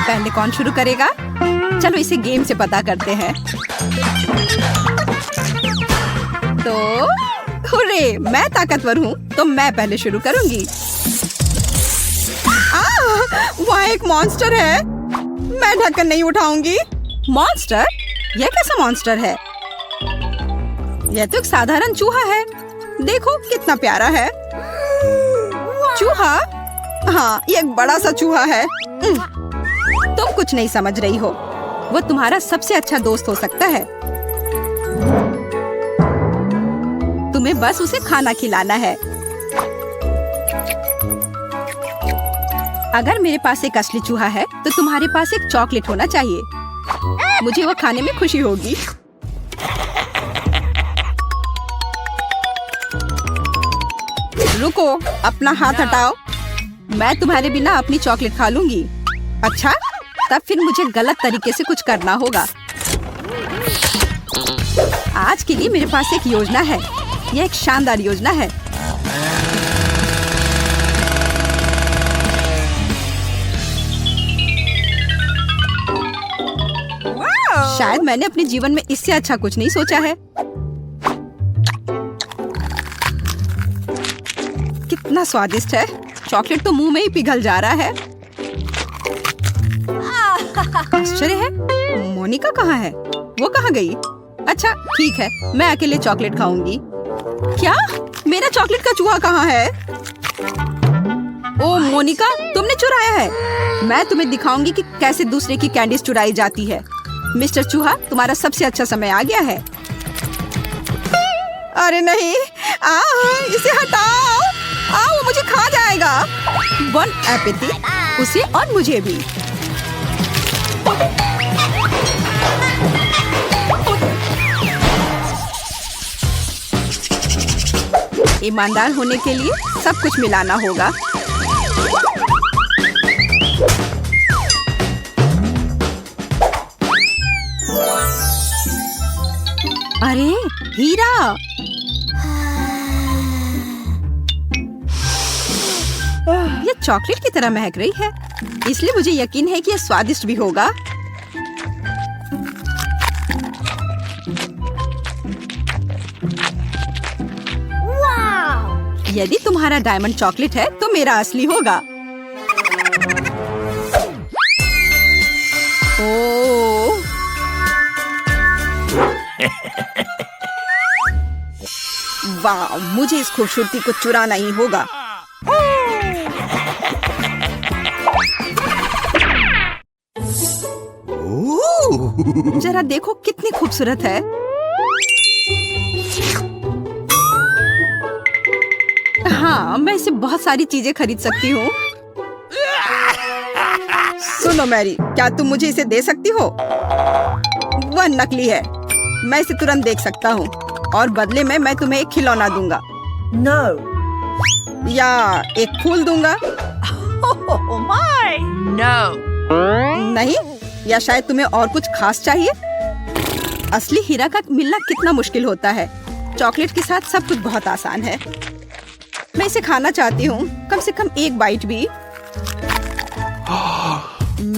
पहले कौन शुरू करेगा? चलो इसे गेम से पता करते हैं। तो हुर्रे, मैं ताकतवर हूँ तो मैं पहले शुरू करूंगी। वहाँ एक मॉन्स्टर है। मैं ढक्कन नहीं उठाऊंगी। मॉन्स्टर? यह कैसा मॉन्स्टर है? यह तो एक साधारण चूहा है। देखो कितना प्यारा है। चूहा? हाँ, ये एक बड़ा सा चूहा है। तुम कुछ नहीं समझ रही हो। वो तुम्हारा सबसे अच्छा दोस्त हो सकता है। तुम्हें बस उसे खाना खिलाना है। अगर मेरे पास एक असली चूहा है तो तुम्हारे पास एक चॉकलेट होना चाहिए। मुझे वो खाने में खुशी होगी। रुको, अपना हाथ हटाओ। मैं तुम्हारे बिना अपनी चॉकलेट खा लूंगी। अच्छा, तब फिर मुझे गलत तरीके से कुछ करना होगा। आज के लिए मेरे पास एक योजना है। यह एक शानदार योजना है। शायद मैंने अपने जीवन में इससे अच्छा कुछ नहीं सोचा है। कितना स्वादिष्ट है। चॉकलेट तो मुंह में ही पिघल जा रहा है। आश्चर्य है, मोनिका कहाँ है? वो कहाँ गई? अच्छा ठीक है, मैं अकेले चॉकलेट खाऊंगी। क्या? मेरा चॉकलेट का चूहा कहाँ है? ओ मोनिका, तुमने चुराया है। मैं तुम्हें दिखाऊंगी कि कैसे दूसरे की कैंडीज चुराई जाती है। मिस्टर चूहा, तुम्हारा सबसे अच्छा समय आ गया है। अरे नहीं, इसे हटाओ। वो मुझे खा जाएगा। bon appétit, उसे और मुझे भी। ईमानदार होने के लिए सब कुछ मिलाना होगा। अरे हीरा! यह चॉकलेट की तरह महक रही है, इसलिए मुझे यकीन है कि यह स्वादिष्ट भी होगा। यदि तुम्हारा डायमंड चॉकलेट है तो मेरा असली होगा। ओह! वाह, मुझे इस खूबसूरती को चुराना ही होगा। जरा देखो कितनी खूबसूरत है। हाँ, मैं इसे बहुत सारी चीजें खरीद सकती हूँ। सुनो मैरी, क्या तुम मुझे इसे दे सकती हो? वह नकली है। मैं इसे तुरंत देख सकता हूँ और बदले में मैं तुम्हें एक खिलौना दूंगा। No. या एक फूल दूंगा। Oh my. No. नहीं, या शायद तुम्हें और कुछ खास चाहिए? असली हीरा का मिलना कितना मुश्किल होता है। चॉकलेट के साथ सब कुछ बहुत आसान है। मैं इसे खाना चाहती हूँ, कम से कम एक बाइट भी।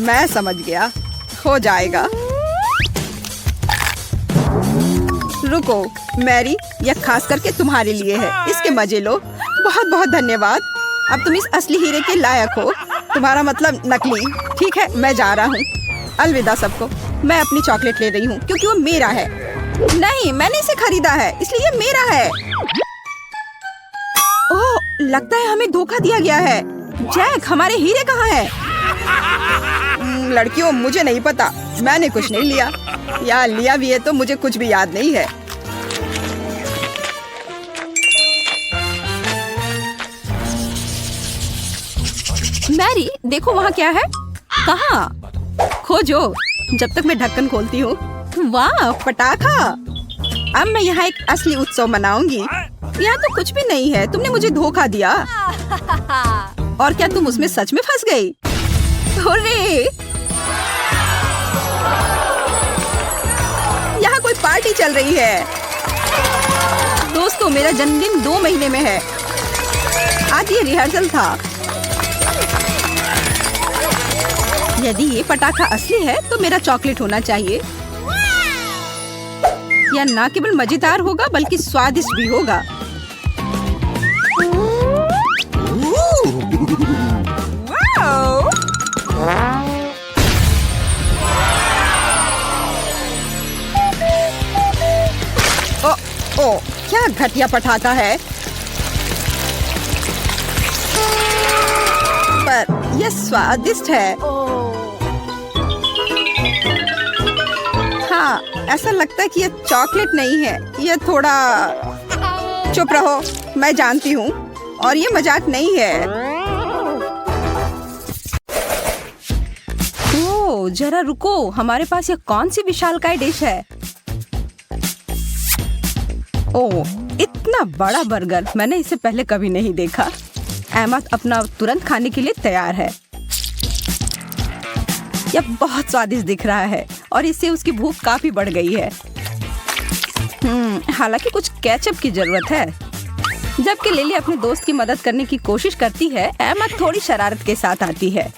मैं समझ गया, हो जाएगा। रुको मैरी, यह खास करके तुम्हारे लिए है। इसके मजे लो। बहुत बहुत धन्यवाद। अब तुम इस असली हीरे के लायक हो। तुम्हारा मतलब नकली। ठीक है, मैं जा रहा हूँ। अलविदा सबको। मैं अपनी चॉकलेट ले रही हूँ क्योंकि वो मेरा है। नहीं, मैंने इसे खरीदा है, इसलिए ये मेरा है। ओह, लगता है हमें धोखा दिया गया है। जैक, हमारे हीरे कहाँ हैं? लड़कियों, मुझे नहीं पता। मैंने कुछ नहीं लिया, या लिया भी है तो मुझे कुछ भी याद नहीं है। मैरी, देखो वहाँ क्या है। कहाँ? खोजो जब तक मैं ढक्कन खोलती हूँ। वाह, पटाखा! अब मैं यहाँ एक असली उत्सव मनाऊंगी। यहाँ तो कुछ भी नहीं है। तुमने मुझे धोखा दिया। और क्या तुम उसमें सच में फंस गई? हुर्रे! यहाँ कोई पार्टी चल रही है। दोस्तों, मेरा जन्मदिन 2 महीने में है। आज ये रिहर्सल था। यदि ये पटाखा असली है तो मेरा चॉकलेट होना चाहिए। यह न केवल मजेदार होगा बल्कि स्वादिष्ट भी होगा। ओ, क्या घटिया पटाखा है। पर यह स्वादिष्ट है। हाँ, ऐसा लगता है कि यह चॉकलेट नहीं है, यह थोड़ा। चुप रहो, मैं जानती हूँ और ये मजाक नहीं है। ओ, जरा रुको, हमारे पास यह कौन सी विशालकाय डिश है? ओह, इतना बड़ा बर्गर, मैंने इसे पहले कभी नहीं देखा। एमा अपना तुरंत खाने के लिए तैयार है। यह बहुत स्वादिष्ट दिख रहा है और इससे उसकी भूख काफी बढ़ गई है। हालांकि कुछ केचप की जरूरत है। जबकि लिली अपने दोस्त की मदद करने की कोशिश करती है, एमा थोड़ी शरारत के साथ आती है।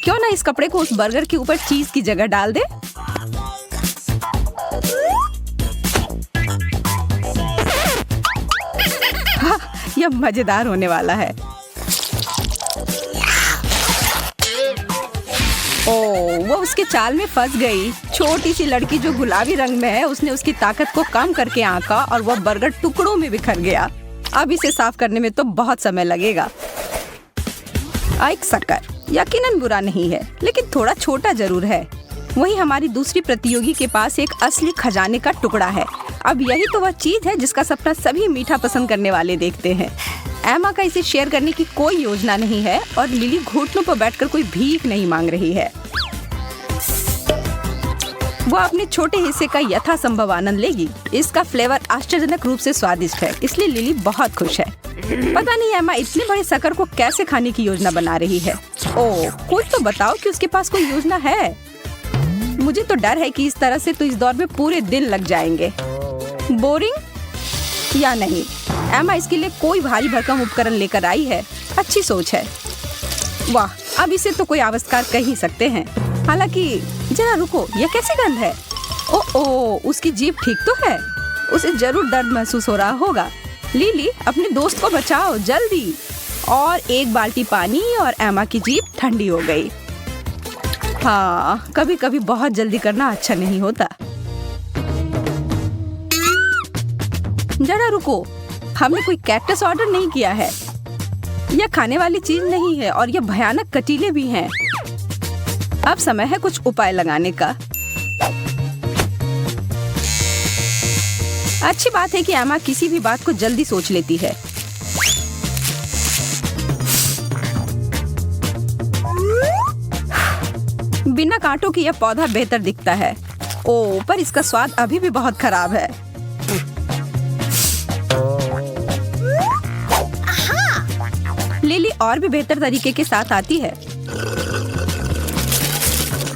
क्यों ना इस कपड़े को उस बर्गर के ऊपर चीज की जगह डाल दे। हाँ, यह मजेदार होने वाला है। ओह, वो उसके चाल में फंस गई। छोटी सी लड़की जो गुलाबी रंग में है, उसने उसकी ताकत को कम करके आंका और वह बर्गर टुकड़ों में बिखर गया। अब इसे साफ करने में तो बहुत समय लगेगा। एक शक्कर यकीनन बुरा नहीं है, लेकिन थोड़ा छोटा जरूर है। वहीं हमारी दूसरी प्रतियोगी के पास एक असली खजाने का टुकड़ा है। अब यही तो वह चीज है जिसका सपना सभी मीठा पसंद करने वाले देखते हैं। एमा का इसे शेयर करने की कोई योजना नहीं है और लिली घुटनों पर बैठकर कोई भीख नहीं मांग रही है। वो अपने छोटे हिस्से का यथासंभव आनंद लेगी। इसका फ्लेवर आश्चर्यजनक रूप से स्वादिष्ट है, इसलिए लिली बहुत खुश है। पता नहीं एमा इतने बड़े शक्कर को कैसे खाने की योजना बना रही है। ओह, कोई तो बताओ कि उसके पास कोई योजना है। मुझे तो डर है कि इस तरह से तो इस दौर में पूरे दिन लग जाएंगे। बोरिंग या नहीं, एमा इसके लिए कोई भारी भरकम उपकरण लेकर आई है। अच्छी सोच है। वाह, अब इसे तो कोई आविष्कार कह ही सकते हैं। हालांकि जरा रुको, यह कैसी गंध है? ओ, उसकी जीभ ठीक तो है। उसे जरूर दर्द महसूस हो रहा होगा। लिली, अपने दोस्त को बचाओ जल्दी। और एक बाल्टी पानी और एमा की जीभ ठंडी हो गई। हाँ, कभी कभी बहुत जल्दी करना अच्छा नहीं होता। जरा रुको, हमने कोई कैक्टस ऑर्डर नहीं किया है। यह खाने वाली चीज नहीं है और यह भयानक कटीले भी हैं। अब समय है कुछ उपाय लगाने का। अच्छी बात है कि एमा किसी भी बात को जल्दी सोच लेती है। बिना कांटों की यह पौधा बेहतर दिखता है। ओह, पर इसका स्वाद अभी भी बहुत खराब है। लिली और भी बेहतर तरीके के साथ आती है।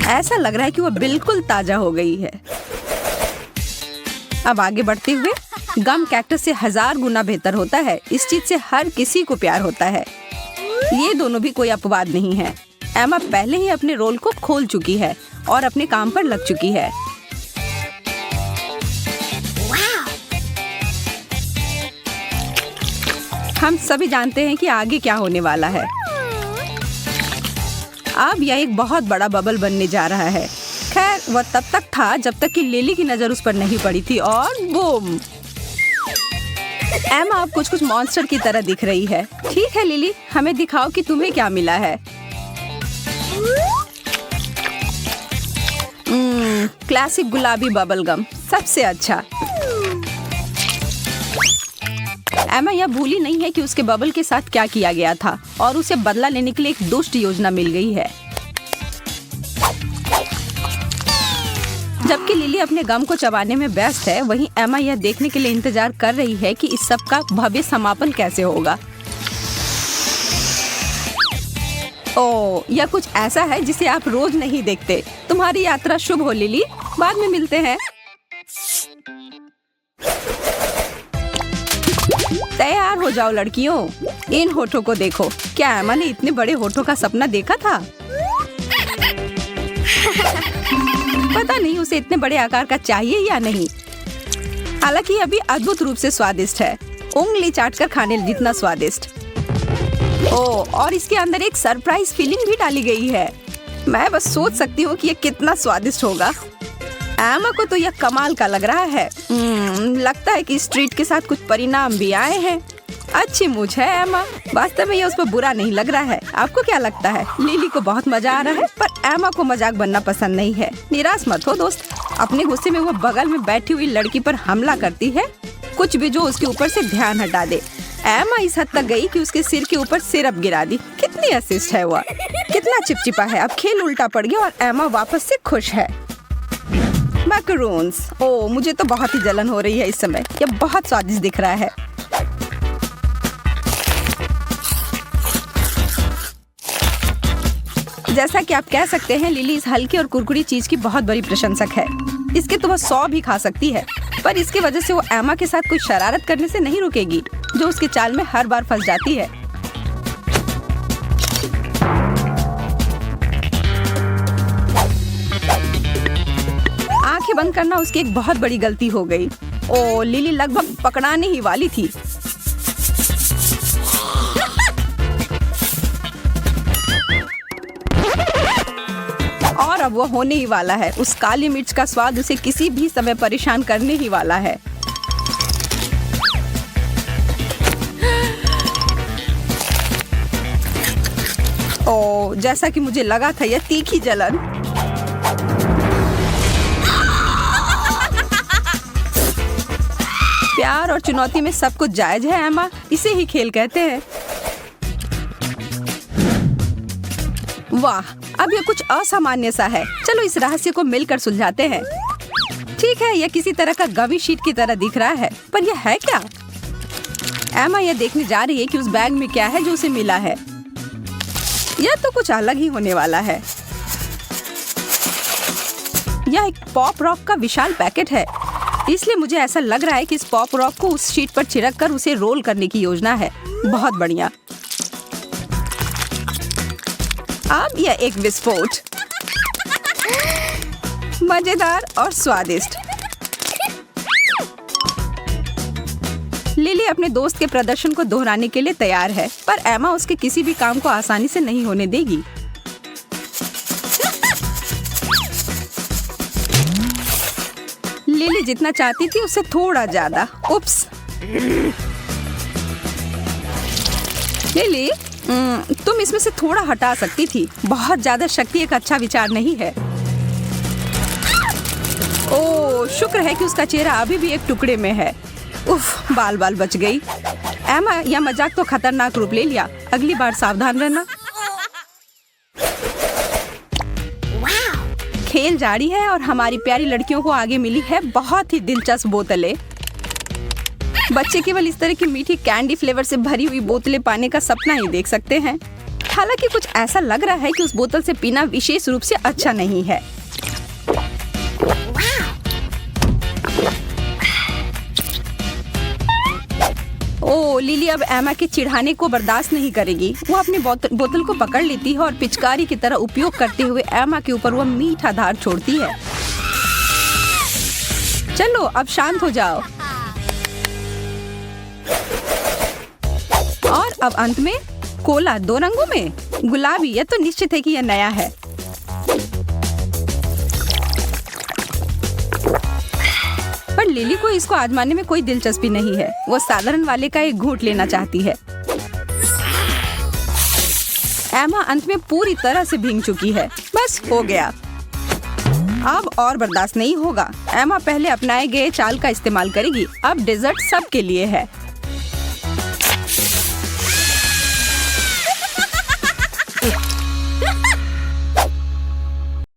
ऐसा लग रहा है कि वो बिल्कुल ताजा हो गई है। अब आगे बढ़ते हुए, गम कैक्टस से 1000 गुना बेहतर होता है। इस चीज से हर किसी को प्यार होता है। ये दोनों भी कोई अपवाद नहीं है। एमा पहले ही अपने रोल को खोल चुकी है और अपने काम पर लग चुकी है। हम सभी जानते हैं कि आगे क्या होने वाला है। अब यह एक बहुत बड़ा बबल बनने जा रहा है। खैर, वह तब तक था जब तक कि लिली की नजर उस पर नहीं पड़ी थी और बूम! एमा अब कुछ मॉन्स्टर की तरह दिख रही है। ठीक है लिली, हमें दिखाओ कि तुम्हें क्या मिला है। क्लासिक गुलाबी बबल गम, सबसे अच्छा। एमा यह भूली नहीं है कि उसके बबल के साथ क्या किया गया था और उसे बदला लेने के लिए एक दुष्ट योजना मिल गई है। जबकि लिली अपने गम को चबाने में व्यस्त है, वहीं एमा यह देखने के लिए इंतजार कर रही है कि इस सब का भव्य समापन कैसे होगा। ओह, यह कुछ ऐसा है जिसे आप रोज नहीं देखते। तुम्हारी यात्रा शुभ हो लिली, बाद में मिलते हैं। तैयार हो जाओ लड़कियों, इन होठों को देखो। क्या एमा ने इतने बड़े होठों का सपना देखा था? पता नहीं उसे इतने बड़े आकार का चाहिए या नहीं। हालांकि ये अभी अद्भुत रूप से स्वादिष्ट है, उंगली चाटकर खाने जितना स्वादिष्ट। और इसके अंदर एक सरप्राइज फिलिंग भी डाली गई है। मैं बस सोच सकती हूँ कि ये कितना स्वादिष्ट होगा। एमा को तो यह कमाल का लग रहा है। लगता है कि इस ट्रीट के साथ कुछ परिणाम भी आए हैं। अच्छी मूंछ है एमा, वास्तव में ये उस पर बुरा नहीं लग रहा है। आपको क्या लगता है? लिली को बहुत मजा आ रहा है, पर एमा को मजाक बनना पसंद नहीं है। निराश मत हो दोस्त, अपने गुस्से में वो बगल में बैठी हुई लड़की पर हमला करती है, कुछ भी जो उसके ऊपर से ध्यान हटा दे। एमा इस हद तक गई कि उसके सिर के ऊपर सिरप गिरा दी। कितनी असिस्ट है वह, कितना चिपचिपा है। अब खेल उल्टा पड़ गया और एमा वापस से खुश है। मैकरून्स, मुझे तो बहुत ही जलन हो रही है इस समय। यह बहुत स्वादिष्ट दिख रहा है। जैसा कि आप कह सकते हैं, लिली इस हल्की और कुरकुरी चीज की बहुत बड़ी प्रशंसक है। इसके तो वह 100 भी खा सकती है, पर इसकी वजह से वो एमा के साथ कोई शरारत करने से नहीं रुकेगी, जो उसके चाल में हर बार फंस जाती है। आंखें बंद करना उसकी एक बहुत बड़ी गलती हो गई। लिली लगभग पकड़ाने ही वाली थी। और अब वो होने ही वाला है। उस काली मिर्च का स्वाद उसे किसी भी समय परेशान करने ही वाला है। जैसा कि मुझे लगा था, यह तीखी जलन। प्यार और चुनौती में सब कुछ जायज है एमा, इसे ही खेल कहते हैं। वाह, अब यह कुछ असामान्य सा है। चलो इस रहस्य को मिलकर सुलझाते हैं। ठीक है, यह किसी तरह का गवी शीट की तरह दिख रहा है, पर यह है क्या? एमा यह देखने जा रही है कि उस बैग में क्या है जो उसे मिला है। यह तो कुछ अलग ही होने वाला है। यह एक पॉप रॉक का विशाल पैकेट है, इसलिए मुझे ऐसा लग रहा है कि इस पॉप रॉक को उस शीट पर छिड़क कर उसे रोल करने की योजना है। बहुत बढ़िया। अब यह एक विस्फोट, मजेदार और स्वादिष्ट। लिली अपने दोस्त के प्रदर्शन को दोहराने के लिए तैयार है, पर एमा उसके किसी भी काम को आसानी से नहीं होने देगी। लिली जितना चाहती थी उससे थोड़ा ज्यादा। उप्स। लिली, तुम इसमें से थोड़ा हटा सकती थी। बहुत ज्यादा शक्ति एक अच्छा विचार नहीं है। शुक्र है कि उसका चेहरा अभी भी एक टुकड़े में है। उफ, बाल बाल बच गई। एमा, यह मजाक तो खतरनाक रूप ले लिया। अगली बार सावधान रहना। खेल जारी है और हमारी प्यारी लड़कियों को आगे मिली है बहुत ही दिलचस्प बोतलें। बच्चे केवल इस तरह की मीठी कैंडी फ्लेवर से भरी हुई बोतलें पाने का सपना ही देख सकते हैं। हालांकि कुछ ऐसा लग रहा है कि उस बोतल से पीना विशेष रूप से अच्छा नहीं है। लिली अब एमा के चिढ़ाने को बर्दाश्त नहीं करेगी। वो अपनी बोतल को पकड़ लेती है और पिचकारी की तरह उपयोग करते हुए एमा के ऊपर वह मीठा धार छोड़ती है। चलो अब शांत हो जाओ। और अब अंत में कोला 2 रंगों में, गुलाबी। यह तो निश्चित है कि यह नया है। पर लिली को इसको आजमाने में कोई दिलचस्पी नहीं है। वो साधारण वाले का एक घूंट लेना चाहती है। एमा अंत में पूरी तरह से भीग चुकी है। बस हो गया, अब और बर्दाश्त नहीं होगा। एमा पहले अपनाए गए चाल का इस्तेमाल करेगी। अब डेजर्ट सबके लिए है।